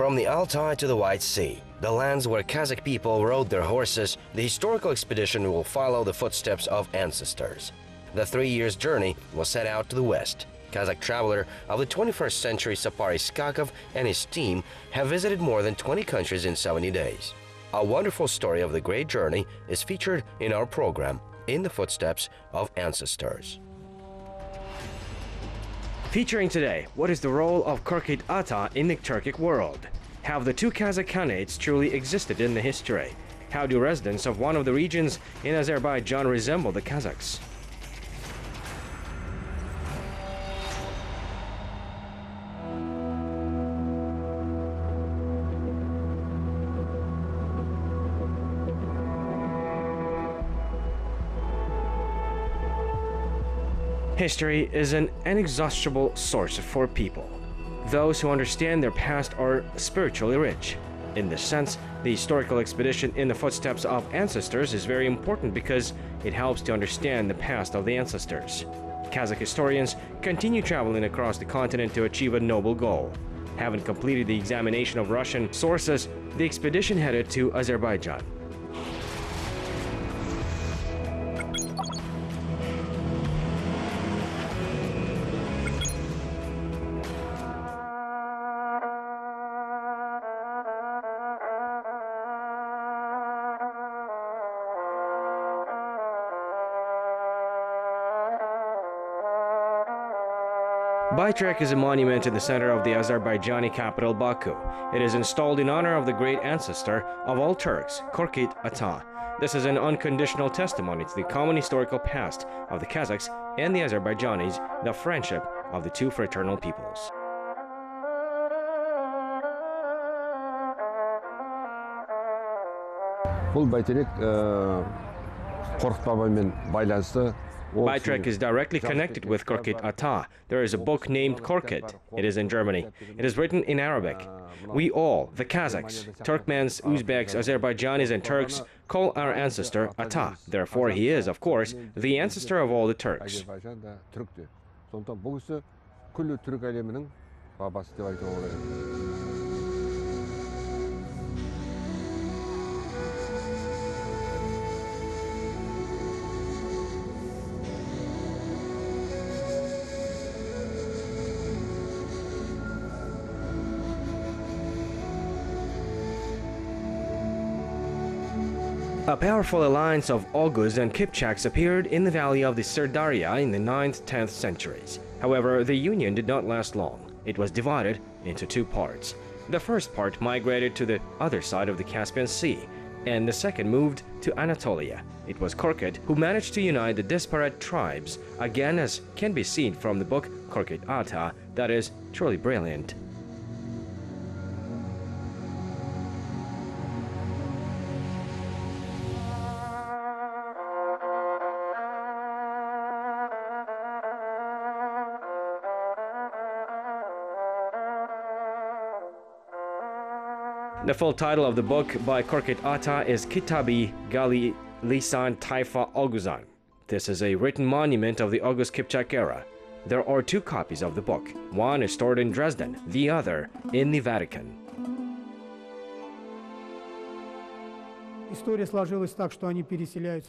From the Altai to the White Sea, the lands where Kazakh people rode their horses, the historical expedition will follow the footsteps of ancestors. The 3 years journey will set out to the west. Kazakh traveler of the 21st century Sapari Skakov and his team have visited more than 20 countries in 70 days. A wonderful story of the great journey is featured in our program, In the Footsteps of Ancestors. Featuring today, what is the role of Korkyt Ata in the Turkic world? Have the two Kazakh Khanates truly existed in the history? How do residents of one of the regions in Azerbaijan resemble the Kazakhs? History is an inexhaustible source for people. Those who understand their past are spiritually rich. In this sense, the historical expedition In the Footsteps of Ancestors is very important because it helps to understand the past of the ancestors. Kazakh historians continue traveling across the continent to achieve a noble goal. Having completed the examination of Russian sources, the expedition headed to Azerbaijan. Baytrek is a monument in the center of the Azerbaijani capital Baku. It is installed in honor of the great ancestor of all Turks, Korkyt Ata. This is an unconditional testimony to the common historical past of the Kazakhs and the Azerbaijanis, the friendship of the two fraternal peoples. Бұл бәйтерек Korkyt Baba'мен байланысты. Baytrek is directly connected with Korkyt Ata. There is a book named Korkyt. It is in Germany. It is written in Arabic. We all, the Kazakhs, Turkmens, Uzbeks, Azerbaijanis, and Turks, call our ancestor Ata. Therefore, he is, of course, the ancestor of all the Turks. A powerful alliance of Oghuz and Kipchaks appeared in the valley of the Sirdarya in the 9th-10th centuries. However, the union did not last long. It was divided into two parts. The first part migrated to the other side of the Caspian Sea, and the second moved to Anatolia. It was Korkyt who managed to unite the disparate tribes, again as can be seen from the book Korkyt Ata, that is truly brilliant. The full title of the book by Korkyt Ata is Kitabi Gali Lisan Taifa Oghuzan. This is a written monument of the Oghuz Kipchak era. There are two copies of the book. One is stored in Dresden, the other in the Vatican.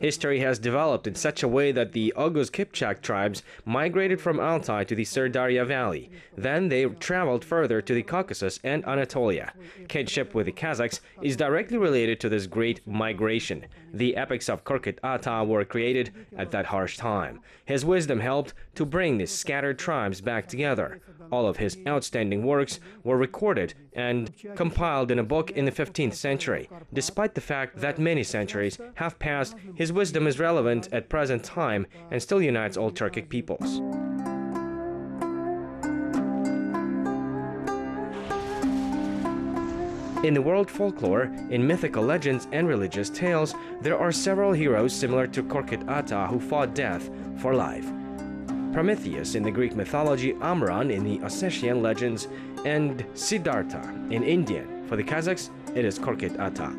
History has developed in such a way that the Oghuz Kipchak tribes migrated from Altai to the Sirdarya Valley. Then they traveled further to the Caucasus and Anatolia. Kinship with the Kazakhs is directly related to this great migration. The epics of Korkyt Ata were created at that harsh time. His wisdom helped to bring these scattered tribes back together. All of his outstanding works were recorded and compiled in a book in the 15th century. Despite the fact that many centuries have passed, his wisdom is relevant at present time and still unites all Turkic peoples. In the world folklore, in mythical legends and religious tales, there are several heroes similar to Korkyt Ata who fought death for life. Prometheus in the Greek mythology, Amran in the Ossetian legends, and Siddhartha in Indian. For the Kazakhs, it is Korkyt Ata.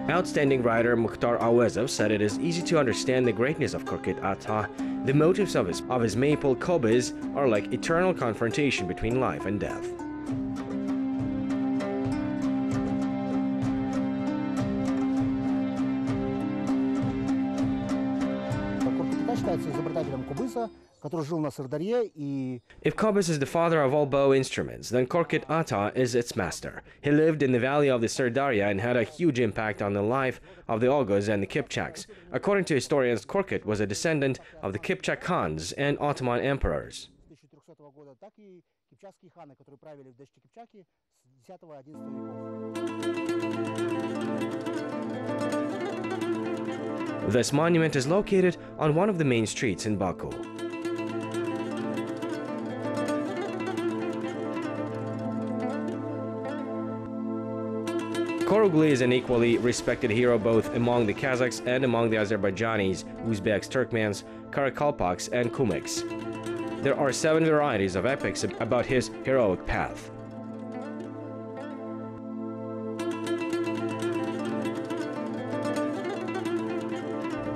Outstanding writer Mukhtar Awezov said it is easy to understand the greatness of Korkyt Ata. The motives of his maple kobes are like eternal confrontation between life and death. If Kobus is the father of all bow instruments, then Korkyt Ata is its master. He lived in the valley of the Sirdarya and had a huge impact on the life of the Oghuz and the Kipchaks. According to historians, Korkyt was a descendant of the Kipchak Khans and Ottoman emperors. This monument is located on one of the main streets in Baku. Korogly is an equally respected hero both among the Kazakhs and among the Azerbaijanis, Uzbeks, Turkmens, Karakalpaks, and Kumyks. There are 7 varieties of epics about his heroic path.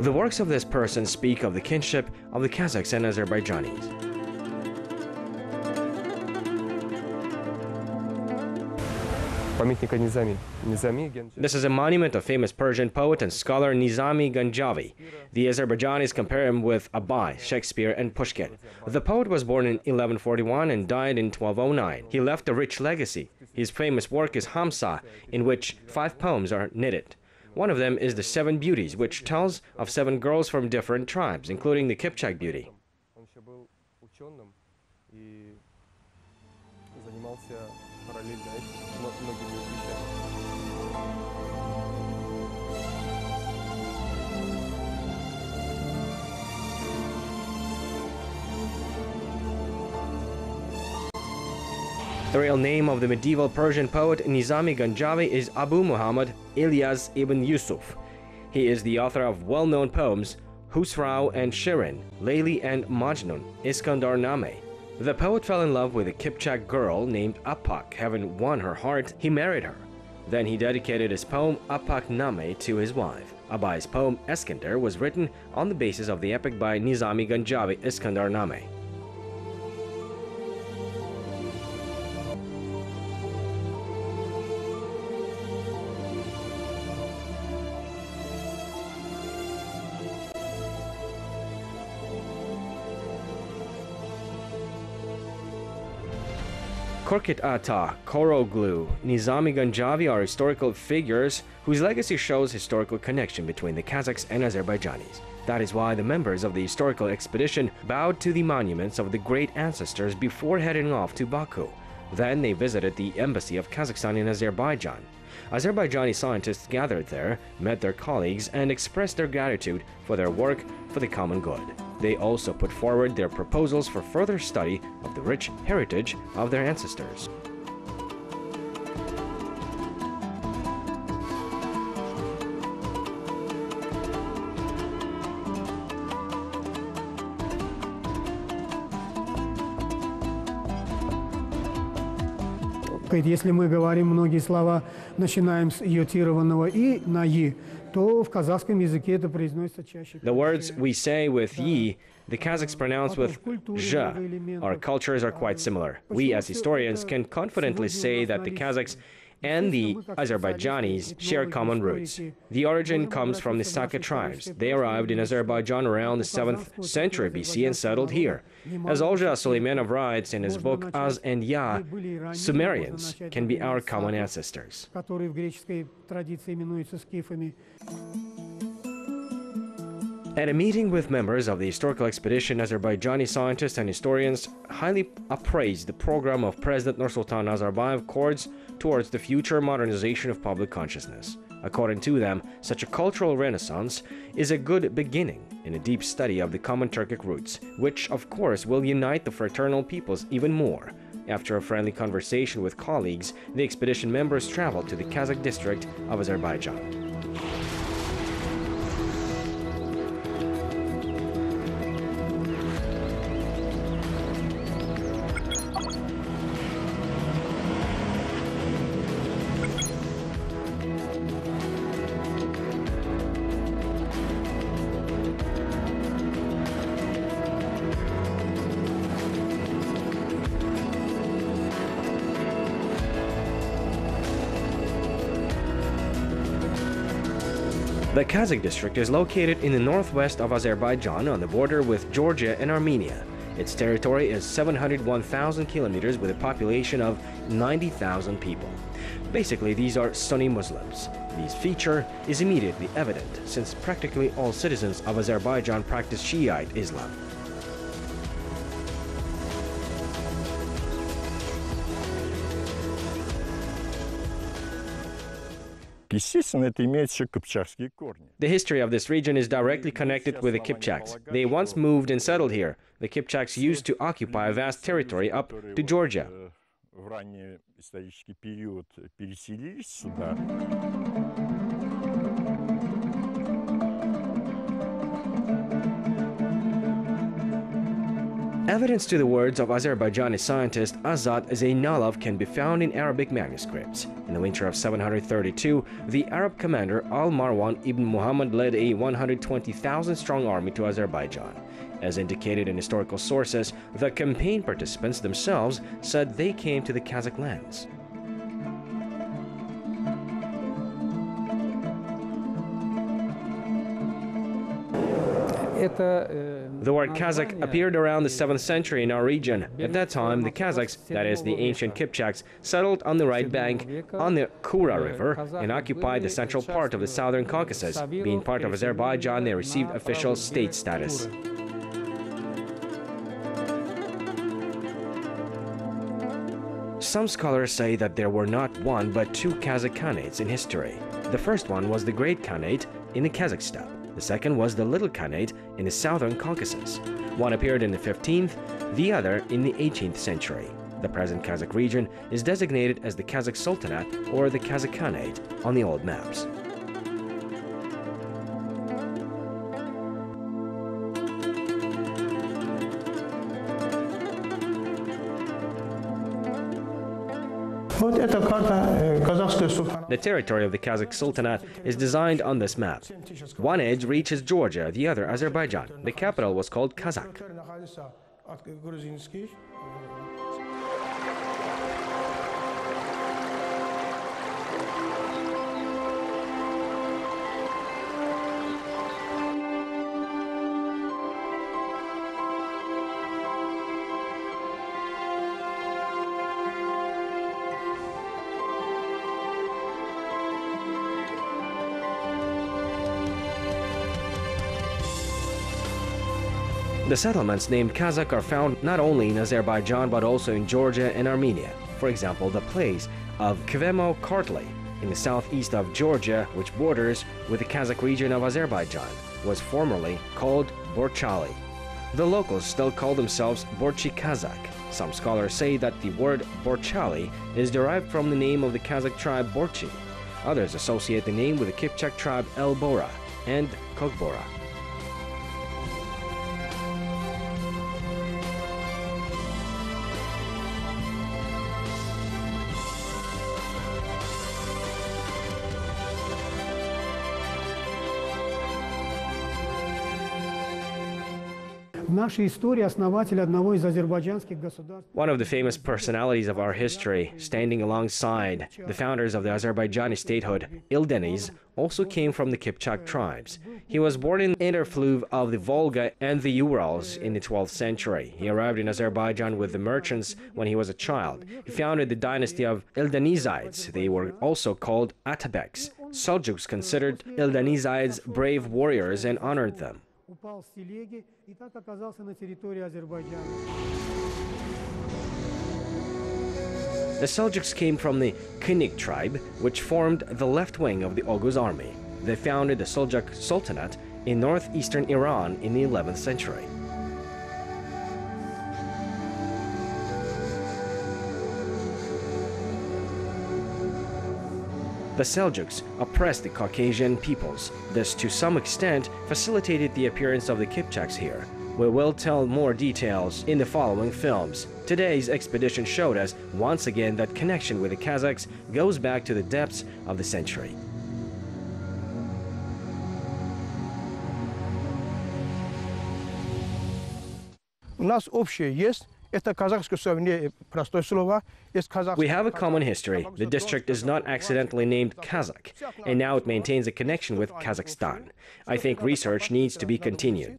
The works of this person speak of the kinship of the Kazakhs and Azerbaijanis. This is a monument of famous Persian poet and scholar Nizami Ganjavi. The Azerbaijanis compare him with Abai, Shakespeare, and Pushkin. The poet was born in 1141 and died in 1209. He left a rich legacy. His famous work is Hamsa, in which 5 poems are knitted. One of them is the 7 Beauties, which tells of 7 girls from different tribes, including the Kipchak beauty. The real name of the medieval Persian poet Nizami Ganjavi is Abu Muhammad Ilyas ibn Yusuf. He is the author of well-known poems Husrau and Shirin, Layli and Majnun, Iskandar Name. The poet fell in love with a Kipchak girl named Apak. Having won her heart, he married her. Then he dedicated his poem Apak Name to his wife. Abai's poem Iskandar was written on the basis of the epic by Nizami Ganjavi Iskandar Name. Korkyt Ata, Koroglu, Nizami Ganjavi are historical figures whose legacy shows historical connection between the Kazakhs and Azerbaijanis. That is why the members of the historical expedition bowed to the monuments of the great ancestors before heading off to Baku. Then they visited the embassy of Kazakhstan in Azerbaijan. Azerbaijani scientists gathered there, met their colleagues, and expressed their gratitude for their work for the common good. They also put forward their proposals for further study of the rich heritage of their ancestors. Если мы говорим многие слова, начинаем с йотированного «и» на «и», то в казахском языке это произносится чаще. The words we say with yi, the Kazakhs pronounce with zh. Our cultures are quite similar. We, as historians, can confidently say that the Kazakhs and the Azerbaijanis share common roots. The origin comes from the Saka tribes. They arrived in Azerbaijan around the 7th century BC and settled here. As Olja Suleimanov writes in his book Az and Ya, Sumerians can be our common ancestors. At a meeting with members of the historical expedition, Azerbaijani scientists and historians highly appraised the program of President Nursultan Nazarbayev towards the future modernization of public consciousness. According to them, such a cultural renaissance is a good beginning in a deep study of the common Turkic roots, which of course will unite the fraternal peoples even more. After a friendly conversation with colleagues, the expedition members traveled to the Kazakh district of Azerbaijan. The Kazakh district is located in the northwest of Azerbaijan on the border with Georgia and Armenia. Its territory is 701,000 kilometers with a population of 90,000 people. Basically, these are Sunni Muslims. This feature is immediately evident since practically all citizens of Azerbaijan practice Shiite Islam. The history of this region is directly connected with the Kipchaks. They once moved and settled here. The Kipchaks used to occupy a vast territory up to Georgia. Evidence to the words of Azerbaijani scientist Azad Zeynalov can be found in Arabic manuscripts. In the winter of 732, the Arab commander Al-Marwan ibn Muhammad led a 120,000-strong army to Azerbaijan. As indicated in historical sources, the campaign participants themselves said they came to the Kazakh lands. The word Kazakh appeared around the 7th century in our region. At that time, the Kazakhs, that is, the ancient Kipchaks, settled on the right bank on the Kura River and occupied the central part of the southern Caucasus. Being part of Azerbaijan, they received official state status. Some scholars say that there were not one but two Kazakh Khanates in history. The first one was the Great Khanate in the Kazakh steppe. The second was the Little Khanate in the southern Caucasus. One appeared in the 15th, the other in the 18th century. The present Kazakh region is designated as the Kazakh Sultanate or the Kazakh Khanate on the old maps. The territory of the Kazakh Sultanate is designed on this map. One edge reaches Georgia, the other Azerbaijan. The capital was called Kazakh. The settlements named Kazakh are found not only in Azerbaijan but also in Georgia and Armenia. For example, the place of Kvemo-Kartli in the southeast of Georgia, which borders with the Kazakh region of Azerbaijan, was formerly called Borchaly. The locals still call themselves Borchi Kazakh. Some scholars say that the word Borchaly is derived from the name of the Kazakh tribe Borchi. Others associate the name with the Kipchak tribe El Bora and Kokbora. One of the famous personalities of our history, standing alongside the founders of the Azerbaijani statehood, Ildeniz, also came from the Kipchak tribes. He was born in the interfluve of the Volga and the Urals in the 12th century. He arrived in Azerbaijan with the merchants when he was a child. He founded the dynasty of Ildenizides. They were also called Atabeks. Seljuks considered Ildenizides brave warriors and honored them. The Seljuks came from the Kinik tribe, which formed the left wing of the Oghuz army. They founded the Seljuk Sultanate in northeastern Iran in the 11th century. The Seljuks oppressed the Caucasian peoples. This, to some extent, facilitated the appearance of the Kipchaks here. We will tell more details in the following films. Today's expedition showed us once again that connection with the Kazakhs goes back to the depths of the century. У нас общее есть Это казахское слово простое слово. We have a common history. The district is not accidentally named Kazakh, and now it maintains a connection with Kazakhstan. I think research needs to be continued.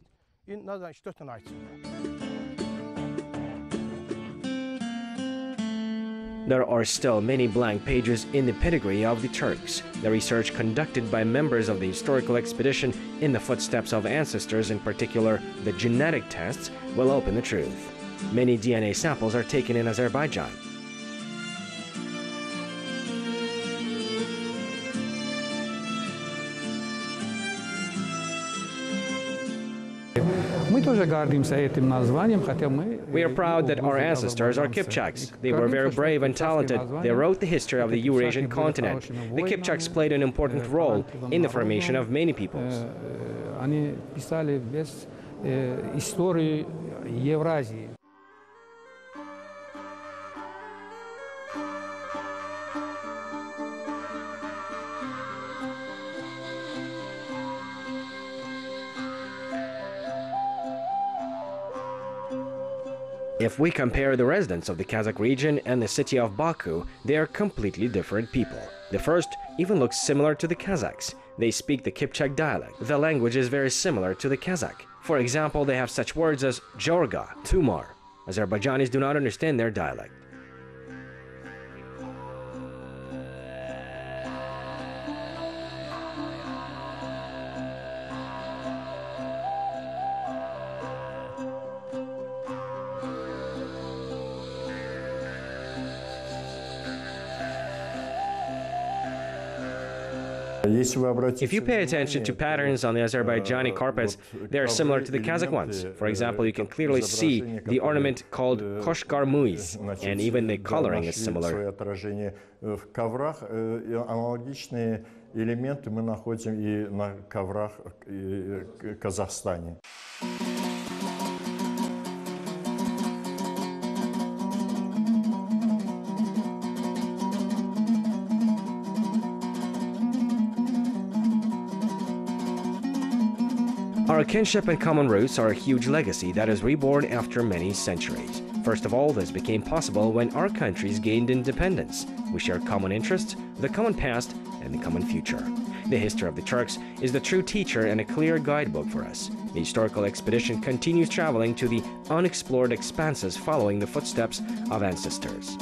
There are still many blank pages in the pedigree of the Turks. The research conducted by members of the historical expedition in the footsteps of ancestors, in particular the genetic tests, will open the truth. Many DNA samples are taken in Azerbaijan. Мы тоже гордимся этим названием, хотя мы... We are proud that our ancestors are Kipchaks. They were very brave and talented. They wrote the history of the Eurasian continent. The Kipchaks played an important role in the formation of many peoples. Они писали весь историю Евразии. If we compare the residents of the Kazakh region and the city of Baku, they are completely different people. The first even looks similar to the Kazakhs. They speak the Kipchak dialect. The language is very similar to the Kazakh. For example, they have such words as jorga, tumar. Azerbaijanis do not understand their dialect. If you pay attention to patterns on the Azerbaijani carpets, they are similar to the Kazakh ones. For example, you can clearly see the ornament called koshgarmuiz, and even the coloring is similar. Элементы мы находим и на коврах Казахстане. Our kinship and common roots are a huge legacy that is reborn after many centuries. First of all, this became possible when our countries gained independence. We share common interests, the common past, and the common future. The history of the Turks is the true teacher and a clear guidebook for us. The historical expedition continues traveling to the unexplored expanses following the footsteps of ancestors.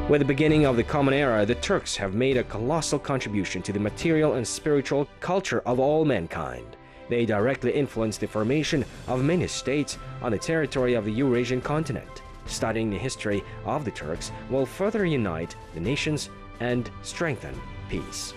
With the beginning of the Common Era, the Turks have made a colossal contribution to the material and spiritual culture of all mankind. They directly influenced the formation of many states on the territory of the Eurasian continent. Studying the history of the Turks will further unite the nations and strengthen peace.